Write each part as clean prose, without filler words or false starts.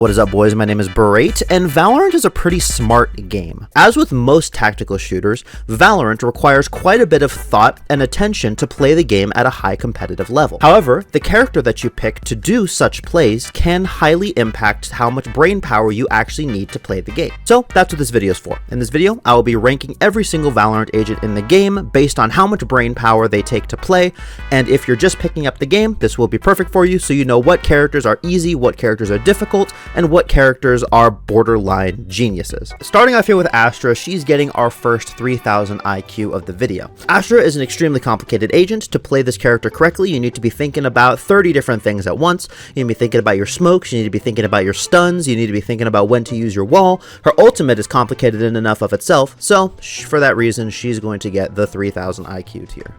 What is up, boys? My name is Berate, and Valorant is a pretty smart game. As with most tactical shooters, Valorant requires quite a bit of thought and attention to play the game at a high competitive level. However, the character that you pick to do such plays can highly impact how much brain power you actually need to play the game. So that's what this video is for. In this video, I will be ranking every single Valorant agent in the game based on how much brain power they take to play, and if you're just picking up the game, this will be perfect for you so you know what characters are easy, what characters are difficult, and what characters are borderline geniuses. Starting off here with Astra, she's getting our first 3000 IQ of the video. Astra is an extremely complicated agent. To play this character correctly, you need to be thinking about 30 different things at once. You need to be thinking about your smokes, you need to be thinking about your stuns, you need to be thinking about when to use your wall. Her ultimate is complicated in enough of itself, so for that reason, she's going to get the 3000 IQ tier.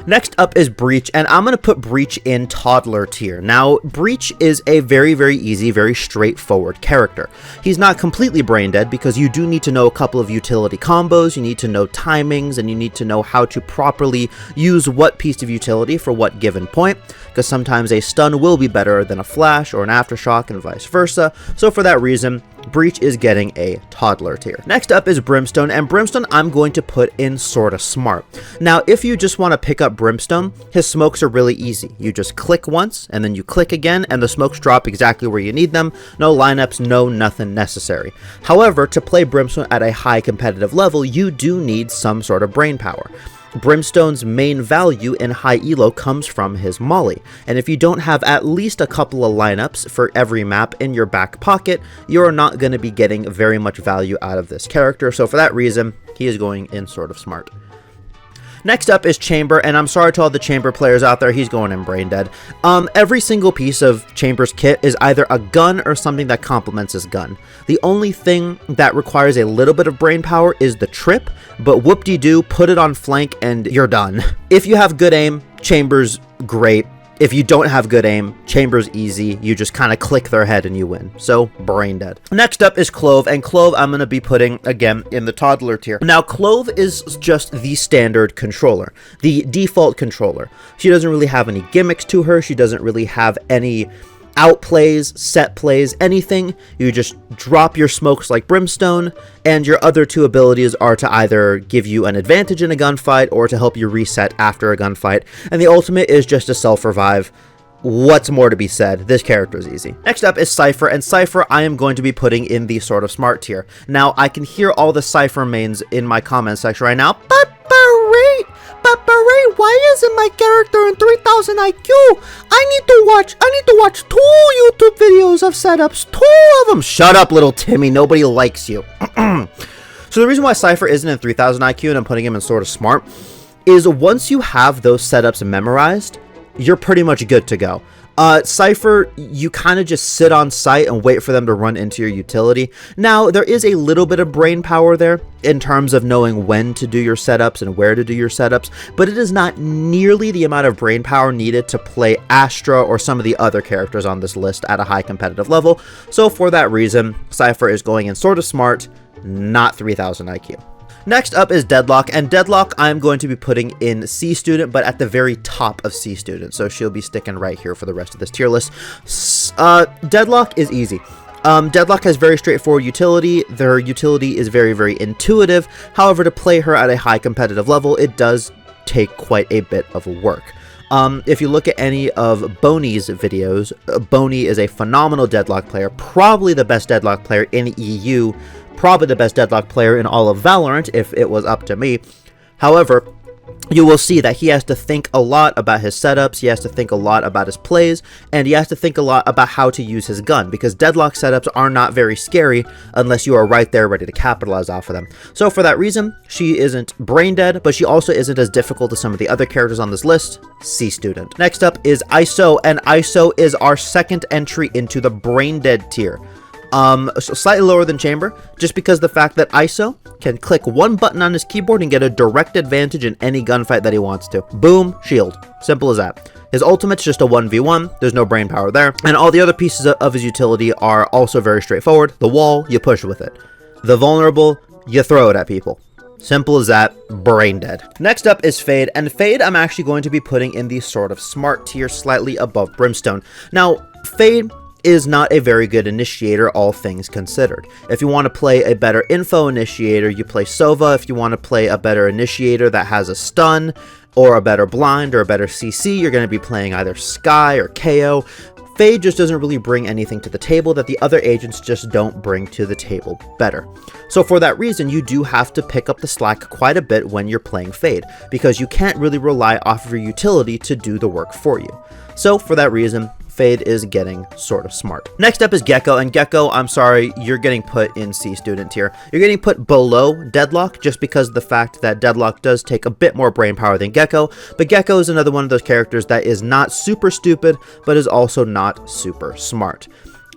Next up is Breach, and I'm going to put Breach in toddler tier. Now, Breach is a very easy, very straightforward character. He's not completely brain dead because you do need to know a couple of utility combos, you need to know timings, and you need to know how to properly use what piece of utility for what given point, because sometimes a stun will be better than a flash or an aftershock and vice versa. So for that reason, Breach is getting a toddler tier. Next up is Brimstone, and Brimstone I'm going to put in sorta smart. Now, if you just want to pick up Brimstone, his smokes are really easy. You just click once, and then you click again, and the smokes drop exactly where you need them. No lineups, no nothing necessary. However, to play Brimstone at a high competitive level, you do need some sort of brain power. Brimstone's main value in high elo comes from his molly, and if you don't have at least a couple of lineups for every map in your back pocket, you're not going to be getting very much value out of this character, so for that reason, he is going in sort of smart. Next up is Chamber, and I'm sorry to all the Chamber players out there, he's going in brain dead. Every single piece of Chamber's kit is either a gun or something that complements his gun. The only thing that requires a little bit of brain power is the trip, but whoop-de-doo, put it on flank and you're done. If you have good aim, Chamber's great. If you don't have good aim, Chamber's easy. You just kind of click their head and you win. So, brain dead. Next up is Clove, and Clove I'm going to be putting, again, in the toddler tier. Now, Clove is just the standard controller, the default controller. She doesn't really have any gimmicks to her. She doesn't really have any outplays, set plays, anything. You just drop your smokes like Brimstone, and your other two abilities are to either give you an advantage in a gunfight or to help you reset after a gunfight, and the ultimate is just a self-revive. What's more to be said? This character is easy. Next up is Cypher, and Cypher I am going to be putting in the sort of smart tier. Now, I can hear all the Cypher mains in my comment section right now. But Berate, why isn't my character in 3000 IQ? I need to watch 2 YouTube videos of setups, 2 of them. Shut up, little Timmy, nobody likes you. So the reason why Cypher isn't in 3000 IQ and I'm putting him in sort of smart is once you have those setups memorized, you're pretty much good to go. Cypher, you kind of just sit on site and wait for them to run into your utility. Now, there is a little bit of brain power there in terms of knowing when to do your setups and where to do your setups, but it is not nearly the amount of brain power needed to play Astra or some of the other characters on this list at a high competitive level. So for that reason, Cypher is going in sort of smart, not 3000 IQ. Next up is Deadlock, and Deadlock I'm going to be putting in C student, but at the very top of C student, so she'll be sticking right here for the rest of this tier list. Deadlock is easy. Deadlock has very straightforward utility. Their utility is very intuitive. However, to play her at a high competitive level, it does take quite a bit of work. If you look at any of Boney's videos, Boney is a phenomenal Deadlock player, probably the best Deadlock player in EU, probably the best Deadlock player in all of Valorant if it was up to me. However, you will see that he has to think a lot about his setups, he has to think a lot about his plays, and he has to think a lot about how to use his gun, because Deadlock setups are not very scary unless you are right there ready to capitalize off of them. So for that reason, she isn't brain dead, but she also isn't as difficult as some of the other characters on this list. C student. Next up is ISO, and ISO is our second entry into the brain dead tier. So slightly lower than Chamber, just because the fact that ISO can click one button on his keyboard and get a direct advantage in any gunfight that he wants to. Boom, shield. Simple as that. His ultimate's just a 1v1, there's no brain power there, and all the other pieces of his utility are also very straightforward. The wall, you push with it. The vulnerable, you throw it at people. Simple as that, brain dead. Next up is Fade, and Fade I'm actually going to be putting in the sort of smart tier, slightly above Brimstone. Now, Fade is not a very good initiator, all things considered. If you want to play a better info initiator, you play Sova. If you want to play a better initiator that has a stun, or a better blind, or a better CC, you're going to be playing either Skye or KO. Fade just doesn't really bring anything to the table that the other agents just don't bring to the table better. So for that reason, you do have to pick up the slack quite a bit when you're playing Fade, because you can't really rely off of your utility to do the work for you. So for that reason, Fade is getting sort of smart. Next up is Gecko, and Gecko, I'm sorry, you're getting put in C student tier. You're getting put below Deadlock just because of the fact that Deadlock does take a bit more brain power than Gecko, but Gecko is another one of those characters that is not super stupid, but is also not super smart.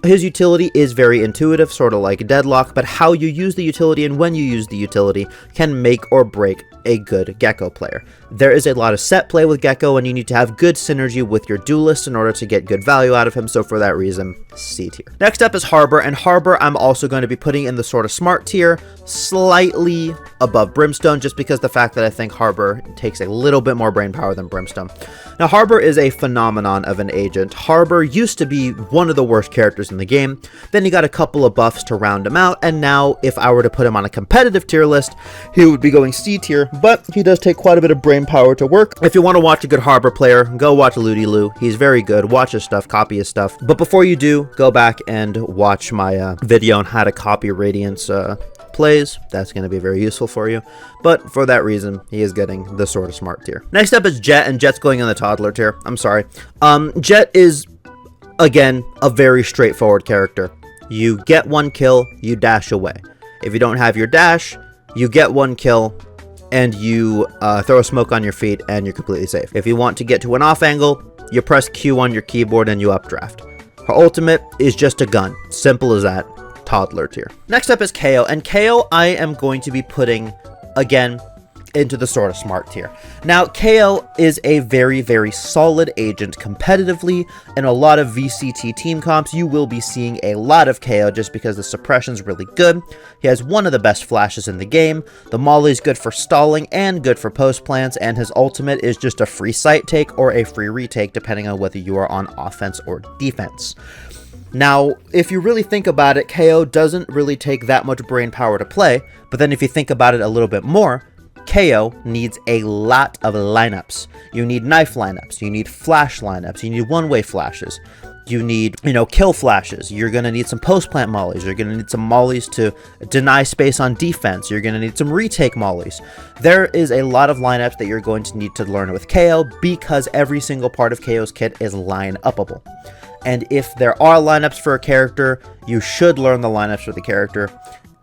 His utility is very intuitive, sort of like Deadlock, but how you use the utility and when you use the utility can make or break a good Gecko player. There is a lot of set play with Gecko, and you need to have good synergy with your duelist in order to get good value out of him, so for that reason, C tier. Next up is Harbor, and Harbor I'm also going to be putting in the sort of smart tier, slightly above Brimstone, just because the fact that I think Harbor takes a little bit more brain power than Brimstone. Now, Harbor is a phenomenon of an agent. Harbor used to be one of the worst characters in the game, then he got a couple of buffs to round him out, and now if I were to put him on a competitive tier list, he would be going C tier, but he does take quite a bit of brain power to work. If you want to watch a good Harbor player, go watch Looty Loo. He's very good. Watch his stuff, copy his stuff. But before you do, go back and watch my video on how to copy Radiant's plays. That's going to be very useful for you. But for that reason, he is getting the sort of smart tier. Next up is Jett, and Jett's going in the toddler tier. I'm sorry. Jett is, again, a very straightforward character. You get one kill, you dash away. If you don't have your dash, you get one kill, and you throw a smoke on your feet, and you're completely safe. If you want to get to an off angle, you press Q on your keyboard and you updraft. Her ultimate is just a gun. Simple as that. Toddler tier. Next up is KO, and KO I am going to be putting, again, into the sort of smart tier. Now, KO is a very, very solid agent competitively. In a lot of VCT team comps, you will be seeing a lot of KO just because the suppression's really good. He has one of the best flashes in the game. The molly's good for stalling and good for post plants, and his ultimate is just a free sight take or a free retake depending on whether you are on offense or defense. Now, if you really think about it, KO doesn't really take that much brain power to play, but then if you think about it a little bit more, KO needs a lot of lineups. You need knife lineups, you need flash lineups, you need one-way flashes, you need, kill flashes, you're going to need some post-plant mollies, you're going to need some mollies to deny space on defense, you're going to need some retake mollies. There is a lot of lineups that you're going to need to learn with KO because every single part of KO's kit is line-upable. And if there are lineups for a character, you should learn the lineups for the character.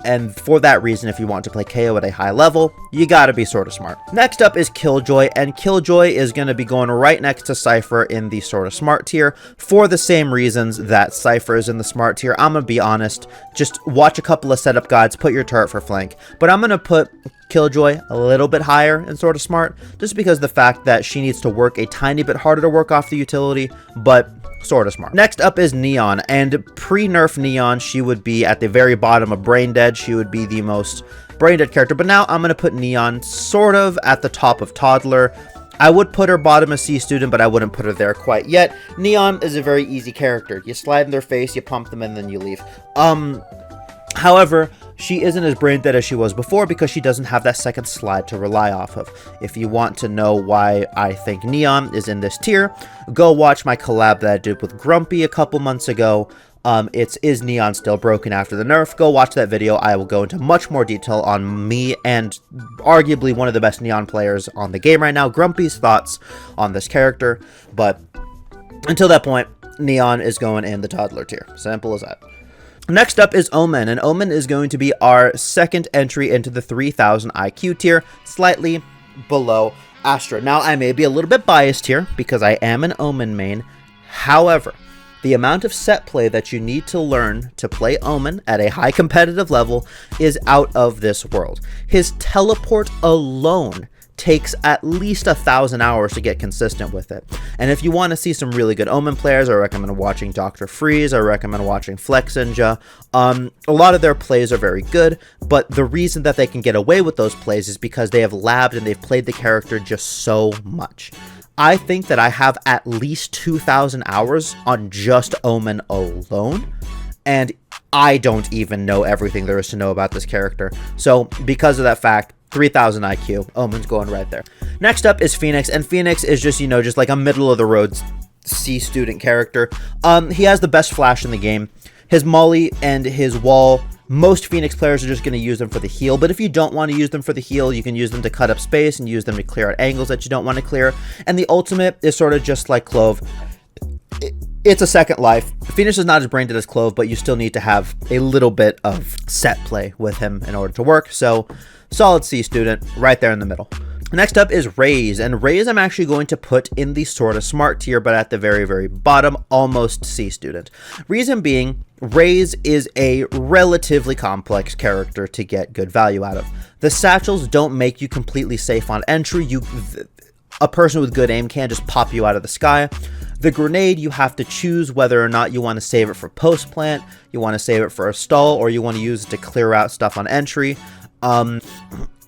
And for that reason, if you want to play KO at a high level, you gotta be sort of smart. Next up is Killjoy, and Killjoy is going to be going right next to Cypher in the sort of smart tier for the same reasons that Cypher is in the smart tier. I'm gonna be honest, just watch a couple of setup guides, put your turret for flank, but I'm gonna put Killjoy a little bit higher in sort of smart, just because of the fact that she needs to work a tiny bit harder to work off the utility, but sort of smart. Next up is Neon, and pre-nerf Neon, she would be at the very bottom of Brain Dead. She would be the most Brain Dead character, but now I'm going to put Neon sort of at the top of Toddler. I would put her bottom as C student, but I wouldn't put her there quite yet. Neon is a very easy character. You slide in their face, you pump them, and then you leave. However, she isn't as brain dead as she was before because she doesn't have that second slide to rely off of. If you want to know why I think Neon is in this tier, go watch my collab that I did with Grumpy a couple months ago. It's Is Neon Still Broken After the Nerf? Go watch that video. I will go into much more detail on me and arguably one of the best Neon players on the game right now, Grumpy's thoughts on this character. But until that point, Neon is going in the toddler tier. Simple as that. Next up is Omen, and Omen is going to be our second entry into the 3000 IQ tier, slightly below Astra. Now, I may be a little bit biased here because I am an Omen main. However, the amount of set play that you need to learn to play Omen at a high competitive level is out of this world. His teleport alone takes at least 1,000 hours to get consistent with it. And if you want to see some really good Omen players, I recommend watching Dr. Freeze, I recommend watching Flexinja. A lot of their plays are very good, but the reason that they can get away with those plays is because they have labbed and they've played the character just so much. I think that I have at least 2,000 hours on just Omen alone, and I don't even know everything there is to know about this character. So because of that fact, 3,000 IQ, Omen's going right there. Next up is Phoenix, and Phoenix is just, you know, just like a middle of the road C student character. He has the best flash in the game. His molly and his wall, most Phoenix players are just going to use them for the heal, but if you don't want to use them for the heal, you can use them to cut up space and use them to clear out angles that you don't want to clear. And the ultimate is sort of just like Clove. It's a second life. Phoenix is not as brain dead as Clove, but you still need to have a little bit of set play with him in order to work. So solid C student right there in the middle. Next up is Raze, and Raze I'm actually going to put in the sort of smart tier, but at the very, very bottom, almost C student. Reason being, Raze is a relatively complex character to get good value out of. The satchels don't make you completely safe on entry. A person with good aim can just pop you out of the sky. The grenade, you have to choose whether or not you want to save it for post plant, you want to save it for a stall, or you want to use it to clear out stuff on entry.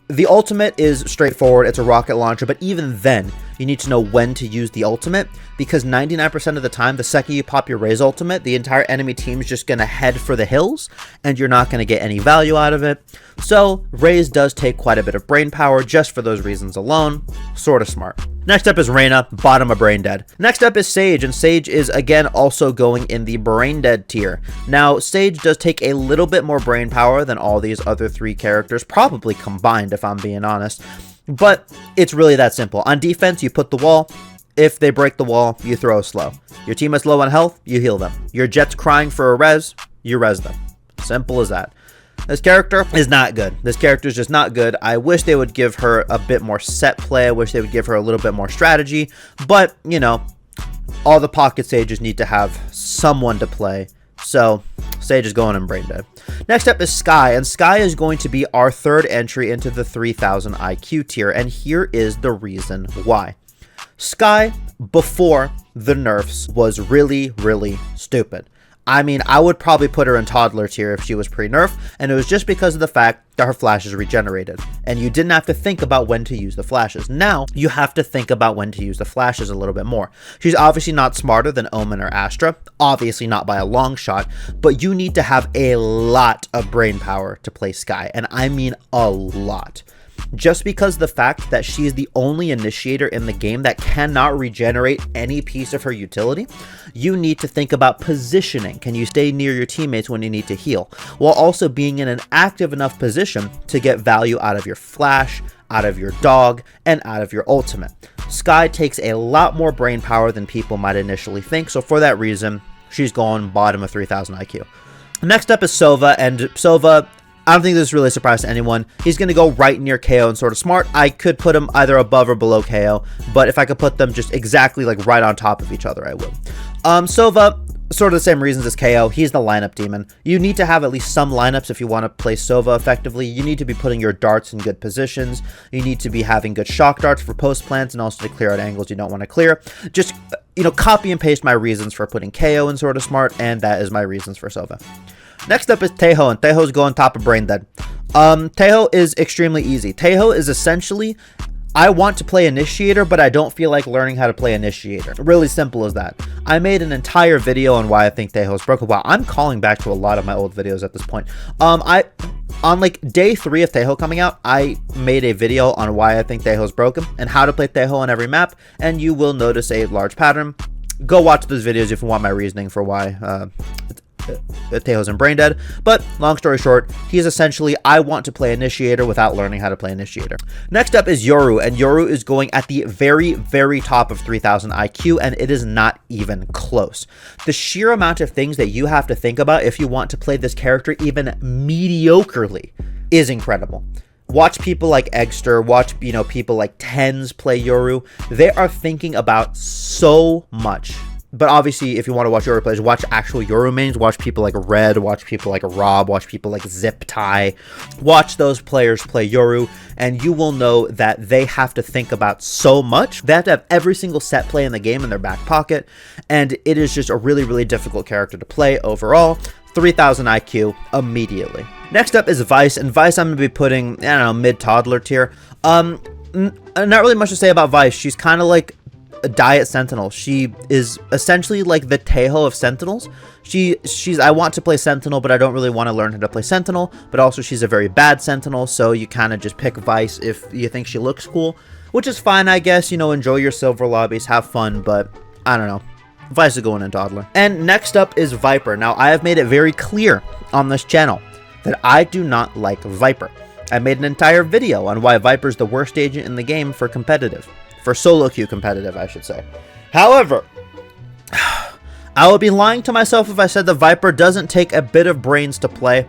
The ultimate is straightforward, it's a rocket launcher, but even then, you need to know when to use the ultimate, because 99% of the time, the second you pop your Raze ultimate, the entire enemy team is just going to head for the hills, and you're not going to get any value out of it. So, Raze does take quite a bit of brain power just for those reasons alone, sort of smart. Next up is Reyna, bottom of brain dead. Next up is Sage, and Sage is again also going in the brain dead tier. Now, Sage does take a little bit more brain power than all these other three characters, probably combined if I'm being honest, but it's really that simple. On defense, you put the wall. If they break the wall, you throw a slow. Your team is low on health, you heal them. Your Jett's crying for a res, you res them. Simple as that. This character is not good. This character is just not good. I wish they would give her a bit more set play. I wish they would give her a little bit more strategy. But, you know, all the pocket sages need to have someone to play. So, Sage is going in brain dead. Next up is Skye, and Skye is going to be our third entry into the 3,000 IQ tier. And here is the reason why. Skye, before the nerfs, was really, really stupid. I mean, I would probably put her in toddler tier if she was pre-nerf, and it was just because of the fact that her flashes regenerated, and you didn't have to think about when to use the flashes. Now, you have to think about when to use the flashes a little bit more. She's obviously not smarter than Omen or Astra, obviously not by a long shot, but you need to have a lot of brain power to play Skye, and I mean a lot. Just because the fact that she is the only initiator in the game that cannot regenerate any piece of her utility, you need to think about positioning. Can you stay near your teammates when you need to heal, while also being in an active enough position to get value out of your flash, out of your dog, and out of your ultimate? Skye takes a lot more brain power than people might initially think, so for that reason, she's going bottom of 3,000 IQ. Next up is Sova, and Sova, I don't think this is really a surprise to anyone. He's going to go right near KO and sort of smart. I could put him either above or below KO, but if I could put them just exactly like right on top of each other, I would. Sova, sort of the same reasons as KO. He's the lineup demon. You need to have at least some lineups if you want to play Sova effectively. You need to be putting your darts in good positions. You need to be having good shock darts for post plants and also to clear out angles you don't want to clear. Just, you know, copy and paste my reasons for putting KO in sort of smart, and that is my reasons for Sova. Next up is Taeho, and Taeho's going top of brain dead. Taeho is extremely easy. Taeho is essentially, I want to play Initiator, but I don't feel like learning how to play Initiator. Really simple as that. I made an entire video on why I think Taeho is broken. Wow, I'm calling back to a lot of my old videos at this point. On like day 3 of Taeho coming out, I made a video on why I think Taeho is broken and how to play Taeho on every map, and you will notice a large pattern. Go watch those videos if you want my reasoning for why Taeho's in brain dead. But long story short, he's essentially, I want to play Initiator without learning how to play Initiator. Next up is Yoru, and Yoru is going at the very, very top of 3,000 IQ, and it is not even close. The sheer amount of things that you have to think about if you want to play this character even mediocrely is incredible. Watch people like Eggster, watch, you know, people like Tens play Yoru. They are thinking about so much. But obviously, if you want to watch Yoru players, watch actual Yoru mains, watch people like Red, watch people like Rob, watch people like Zip Tie. Watch those players play Yoru, and you will know that they have to think about so much. They have to have every single set play in the game in their back pocket, and it is just a really, really difficult character to play overall. 3,000 IQ immediately. Next up is Vice, and Vice I'm going to be putting, I don't know, mid-toddler tier. Not really much to say about Vice. She's kind of like a diet sentinel. She is essentially like the Tejo of sentinels. She's I want to play sentinel, but I don't really want to learn how to play sentinel. But also she's a very bad sentinel, so you kind of just pick Vice if you think she looks cool, which is fine, I guess. You know, enjoy your silver lobbies, have fun, but I don't know. Vice is going in toddler. And next up is Viper. Now, I have made it very clear on this channel that I do not like Viper. I made an entire video on why Viper is the worst agent in the game for competitive. For solo queue competitive, I should say. However, I would be lying to myself if I said the Viper doesn't take a bit of brains to play.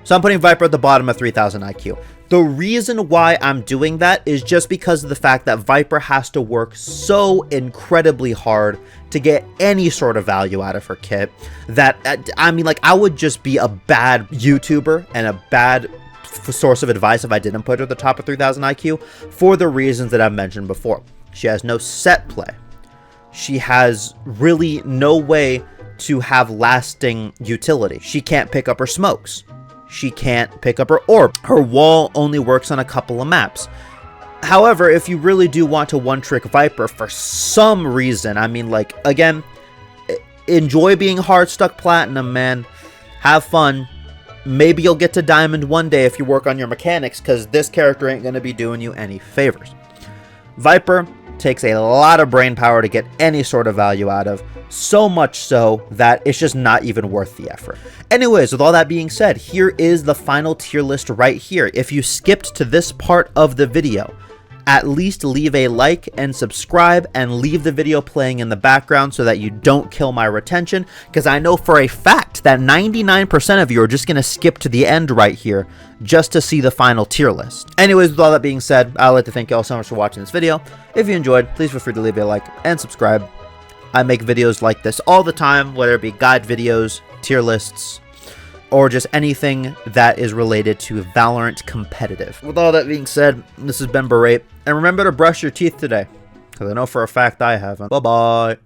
So I'm putting Viper at the bottom of 3000 IQ. The reason why I'm doing that is just because of the fact that Viper has to work so incredibly hard to get any sort of value out of her kit that, I mean, like, I would just be a bad YouTuber and a bad source of advice if I didn't put her at the top of 3000 IQ for the reasons that I've mentioned before. She has no set play. She has really no way to have lasting utility. She can't pick up her smokes. She can't pick up her orb. Her wall only works on a couple of maps. However, if you really do want to one-trick Viper for some reason, I mean, like, again, enjoy being hard stuck platinum, man. Have fun. Maybe you'll get to diamond one day if you work on your mechanics, because this character ain't going to be doing you any favors. Viper takes a lot of brain power to get any sort of value out of, so much so that it's just not even worth the effort. Anyways, with all that being said, here is the final tier list right here. If you skipped to this part of the video, at least leave a like and subscribe and leave the video playing in the background so that you don't kill my retention, because I know for a fact that 99% of you are just going to skip to the end right here just to see the final tier list. Anyways, with all that being said, I'd like to thank you all so much for watching this video. If you enjoyed, please feel free to leave a like and subscribe. I make videos like this all the time, whether it be guide videos, tier lists, or just anything that is related to Valorant competitive. With all that being said, this has been Berate, and remember to brush your teeth today, because I know for a fact I haven't. Bye-bye.